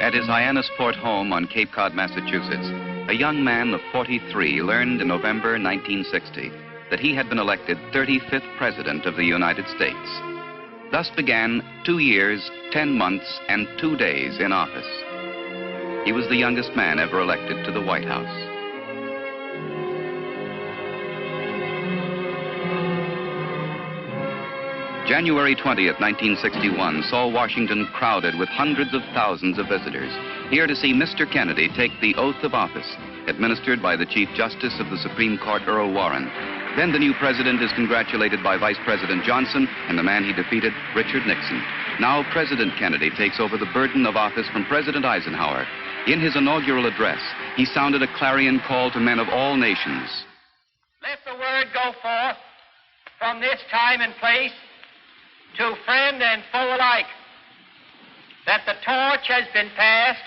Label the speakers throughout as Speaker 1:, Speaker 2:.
Speaker 1: At his Hyannisport home on Cape Cod, Massachusetts, a young man of 43 learned in November 1960 that he had been elected 35th President of the United States. Thus began 2 years, 10 months, and 2 days in office. He was the youngest man ever elected to the White House. January 20th, 1961 saw Washington crowded with hundreds of thousands of visitors, here to see Mr. Kennedy take the oath of office, administered by the Chief Justice of the Supreme Court, Earl Warren. Then the new president is congratulated by Vice President Johnson and the man he defeated, Richard Nixon. Now President Kennedy takes over the burden of office from President Eisenhower. In his inaugural address, he sounded a clarion call to men of all nations.
Speaker 2: Let the word go forth from this time and place to friend and foe alike, that the torch has been passed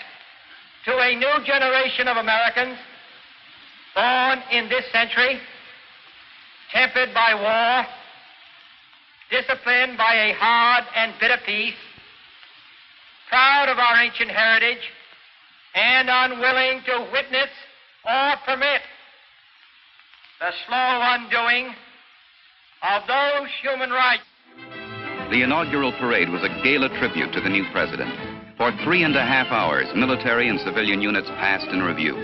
Speaker 2: to a new generation of Americans born in this century, tempered by war, disciplined by a hard and bitter peace, proud of our ancient heritage, and unwilling to witness or permit the slow undoing of those human rights.
Speaker 1: The inaugural parade was a gala tribute to the new president. For 3.5 hours, military and civilian units passed in review,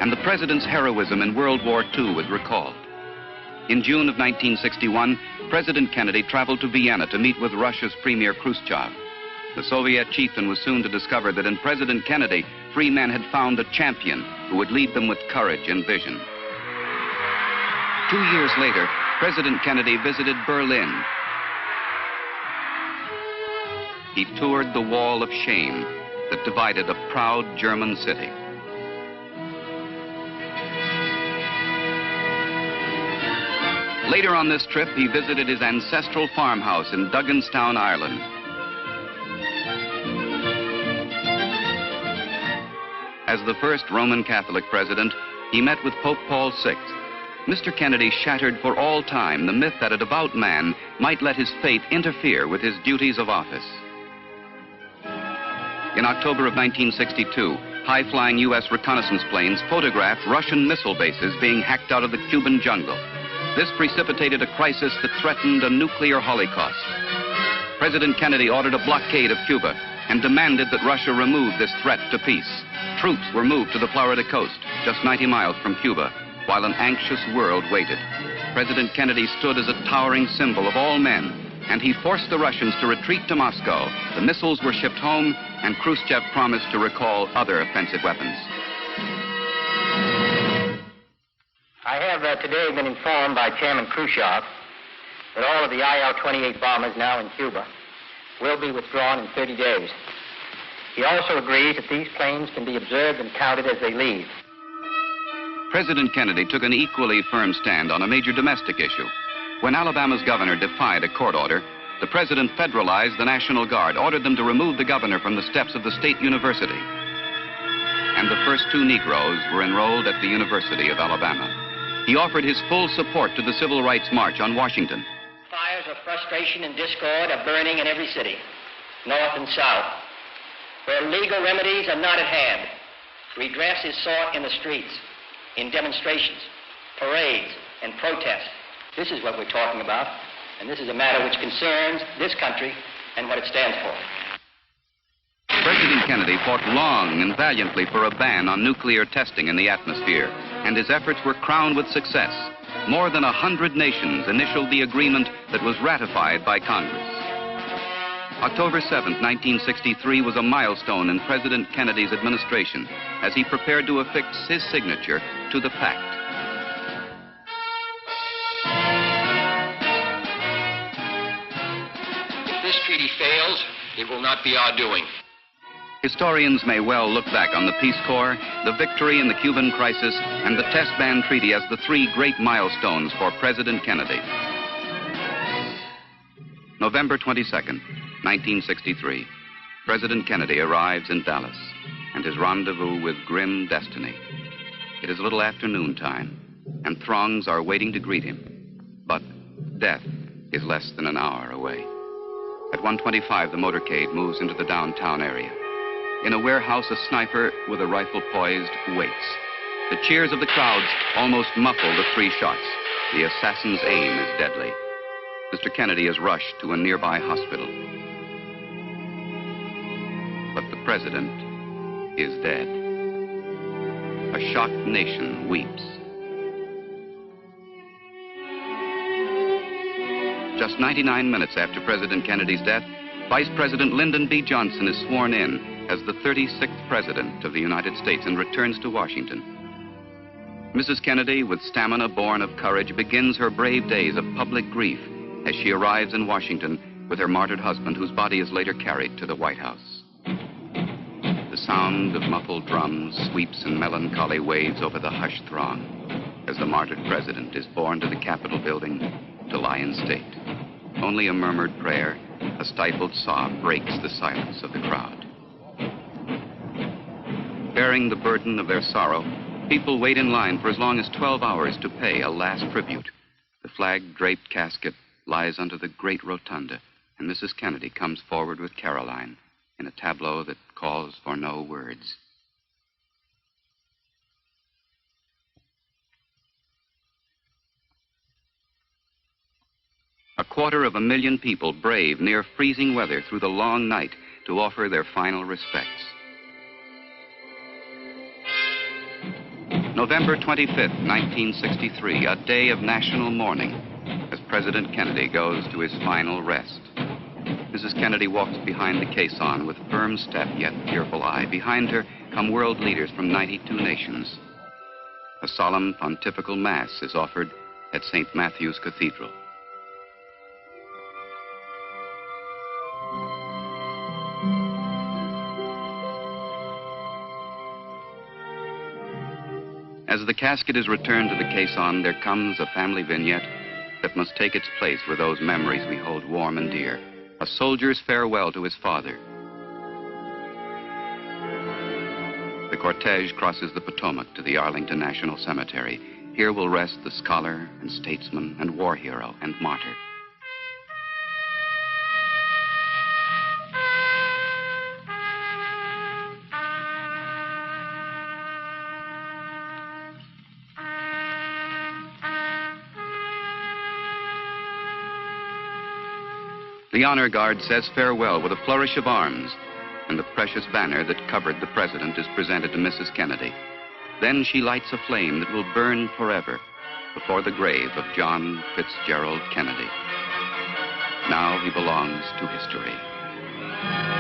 Speaker 1: and the president's heroism in World War II was recalled. In June of 1961, President Kennedy traveled to Vienna to meet with Russia's Premier Khrushchev. The Soviet chieftain was soon to discover that in President Kennedy, free men had found a champion who would lead them with courage and vision. 2 years later, President Kennedy visited Berlin. He toured the wall of shame that divided a proud German city. Later on this trip, he visited his ancestral farmhouse in Dugganstown, Ireland. As the first Roman Catholic president, he met with Pope Paul VI. Mr. Kennedy shattered for all time the myth that a devout man might let his faith interfere with his duties of office. In October of 1962, high-flying U.S. reconnaissance planes photographed Russian missile bases being hacked out of the Cuban jungle. This precipitated a crisis that threatened a nuclear holocaust. President Kennedy ordered a blockade of Cuba and demanded that Russia remove this threat to peace. Troops were moved to the Florida coast, just 90 miles from Cuba, while an anxious world waited. President Kennedy stood as a towering symbol of all men, and he forced the Russians to retreat to Moscow. The missiles were shipped home, and Khrushchev promised to recall other offensive weapons.
Speaker 2: I have today been informed by Chairman Khrushchev that all of the IL-28 bombers now in Cuba will be withdrawn in 30 days. He also agrees that these planes can be observed and counted as they leave.
Speaker 1: President Kennedy took an equally firm stand on a major domestic issue. When Alabama's governor defied a court order, the president federalized the National Guard, ordered them to remove the governor from the steps of the state university. And the first 2 Negroes were enrolled at the University of Alabama. He offered his full support to the Civil Rights March on Washington.
Speaker 2: Fires of frustration and discord are burning in every city, north and south. Where legal remedies are not at hand, redress is sought in the streets, in demonstrations, parades, and protests. This is what we're talking about, and this is a matter which concerns this country and what it stands for.
Speaker 1: President Kennedy fought long and valiantly for a ban on nuclear testing in the atmosphere, and his efforts were crowned with success. More than 100 nations initialed the agreement that was ratified by Congress. October 7, 1963 was a milestone in President Kennedy's administration as he prepared to affix his signature to the pact.
Speaker 2: If this treaty fails, it will not be our doing.
Speaker 1: Historians may well look back on the Peace Corps, the victory in the Cuban crisis, and the Test Ban Treaty as the 3 great milestones for President Kennedy. November 22nd, 1963. President Kennedy arrives in Dallas, and his rendezvous with grim destiny. It is a little afternoon time, and throngs are waiting to greet him. But death is less than an hour away. At 1:25, the motorcade moves into the downtown area. In a warehouse, a sniper with a rifle poised waits. The cheers of the crowds almost muffle the 3 shots. The assassin's aim is deadly. Mr. Kennedy is rushed to a nearby hospital. But the president is dead. A shocked nation weeps. Just 99 minutes after President Kennedy's death, Vice President Lyndon B. Johnson is sworn in as the 36th President of the United States and returns to Washington. Mrs. Kennedy, with stamina born of courage, begins her brave days of public grief as she arrives in Washington with her martyred husband, whose body is later carried to the White House. The sound of muffled drums sweeps in melancholy waves over the hushed throng as the martyred president is borne to the Capitol building to lie in state. Only a murmured prayer, a stifled sob breaks the silence of the crowd. Bearing the burden of their sorrow, people wait in line for as long as 12 hours to pay a last tribute. The flag-draped casket lies under the great rotunda, and Mrs. Kennedy comes forward with Caroline in a tableau that calls for no words. A 250,000 people brave near freezing weather through the long night to offer their final respects. November 25th, 1963, a day of national mourning as President Kennedy goes to his final rest. Mrs. Kennedy walks behind the caisson with firm step yet fearful eye. Behind her come world leaders from 92 nations. A solemn pontifical mass is offered at St. Matthew's Cathedral. As the casket is returned to the caisson, there comes a family vignette that must take its place with those memories we hold warm and dear. A soldier's farewell to his father. The cortege crosses the Potomac to the Arlington National Cemetery. Here will rest the scholar and statesman and war hero and martyr. The honor guard says farewell with a flourish of arms, and the precious banner that covered the president is presented to Mrs. Kennedy. Then she lights a flame that will burn forever before the grave of John Fitzgerald Kennedy. Now he belongs to history.